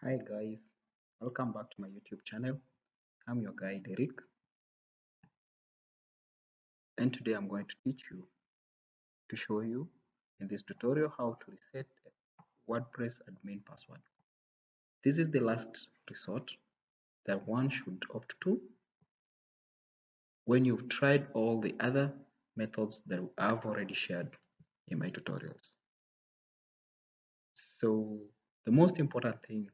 Hi guys, welcome back to my YouTube channel. I'm your guide Eric, and today I'm going to teach you to show you in this tutorial how to reset a WordPress admin password. This is the last resort that one should opt to when you've tried all the other methods that I've already shared in my tutorials. So the most important thing,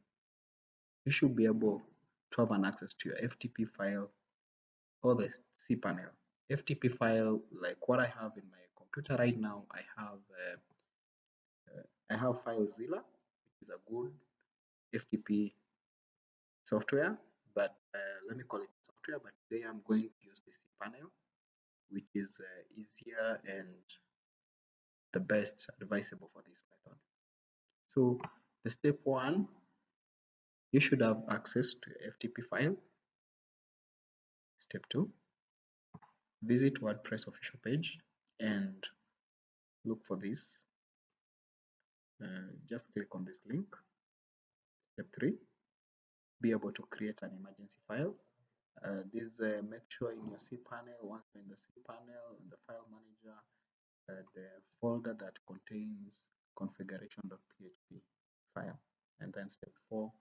you should be able to have an access to your FTP file or the cPanel. FTP file, like what I have in my computer right now, I have FileZilla, which is a good FTP software, but let me call it software. But today I'm going to use the cPanel, which is easier and the best advisable for this method. So the step one, you should have access to FTP file. Step two, visit WordPress official page and look for this. Just click on this link. Step 3, be able to create an emergency file. Make sure in your cPanel, once you're in the cPanel, in the file manager, the folder that contains configuration.php file. And then step 4,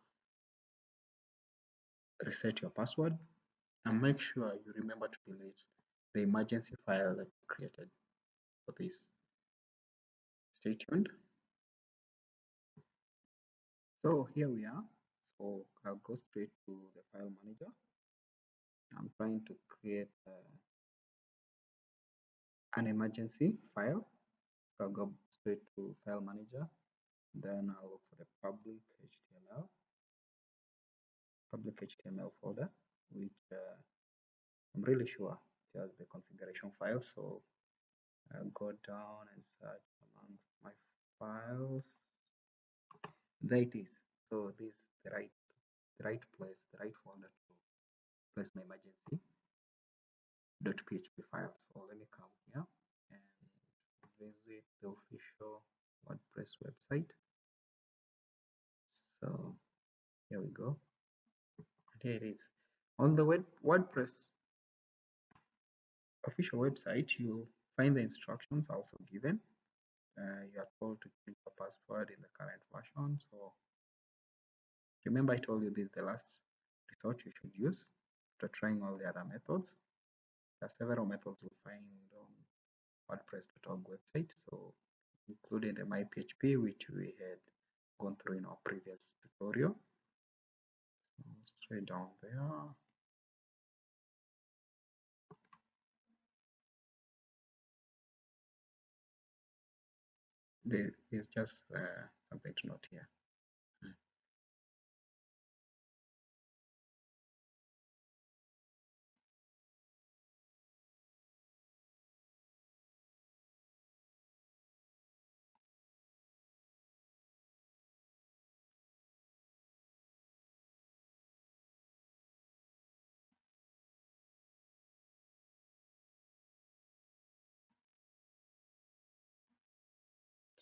reset your password and make sure you remember to delete the emergency file that you created for this. Stay tuned. So here we are. So I'll go straight to the file manager. I'm trying to create an emergency file. So I'll go straight to file manager. Then I'll look for the public HTML folder, which I'm really sure it has the configuration file. So I'll go down and search amongst my files. There it is. So this is the right place, the right folder to place my emergency.php file. So let me come here and visit the official WordPress website. So here we go. Here it is. On the WordPress official website, you'll find the instructions also given. You are told to change the password in the current version. So remember, I told you this is the last resort you should use after trying all the other methods. There are several methods you'll find on WordPress.org website, so including the myPHP, which we had gone through in our previous tutorial. So straight down there. There is just something to note here.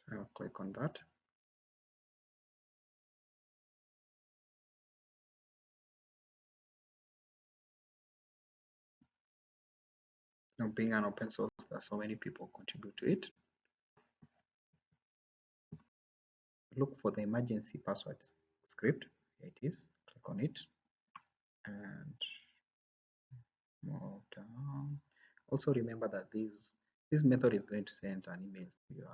So I'll click on that. Now, being an open source, there are so many people contribute to it. Look for the emergency password script. Here it is. Click on it and move down. Also remember that this method is going to send an email to the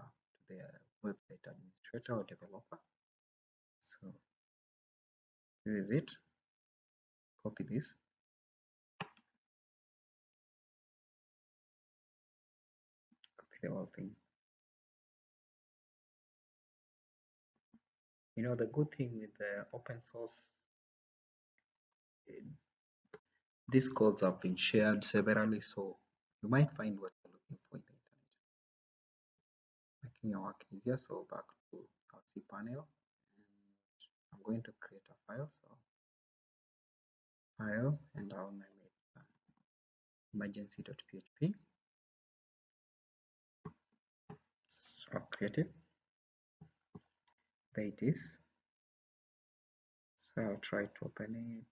website administrator or developer. So this is it. Copy this. Copy the whole thing. You know, the good thing with the open source, these codes have been shared severally, so you might find what you're looking for in the internet, making your work easier. So back to our cPanel, and I'm going to create a file. So file, and I'll name it emergency.php. So I'll create it. There it is. So I'll try to open it.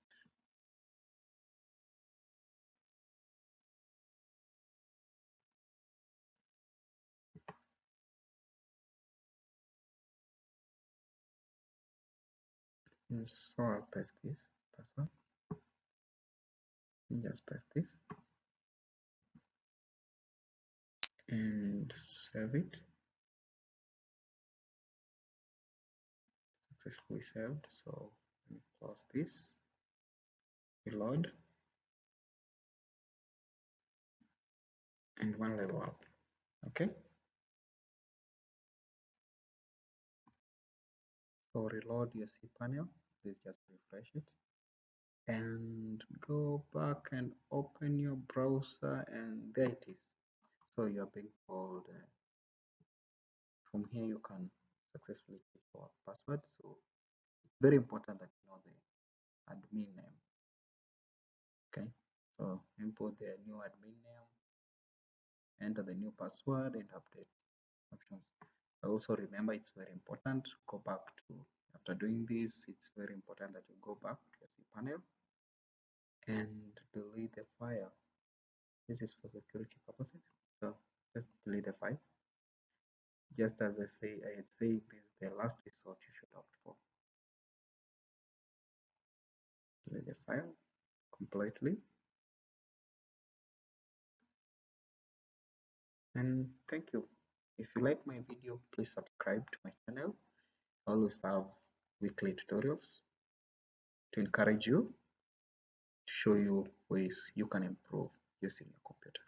So I'll paste this password and just paste this and save it. Successfully saved. So let me close this, reload, and one level up. Okay. So reload your cPanel. Please just refresh it and go back and open your browser, and there it is. So you are being told from here you can successfully check your password. So it's very important that you know the admin name. Okay, so import the new admin name, enter the new password, and update options. Also remember, it's very important to go back to, after doing this, it's very important that you go back to your cPanel and delete the file. This is for security purposes. So just delete the file. Just as I had said, this is the last resort you should opt for. Delete the file completely. And thank you. If you like my video, please subscribe to my channel. I always have weekly tutorials to encourage you, to show you ways you can improve using your computer.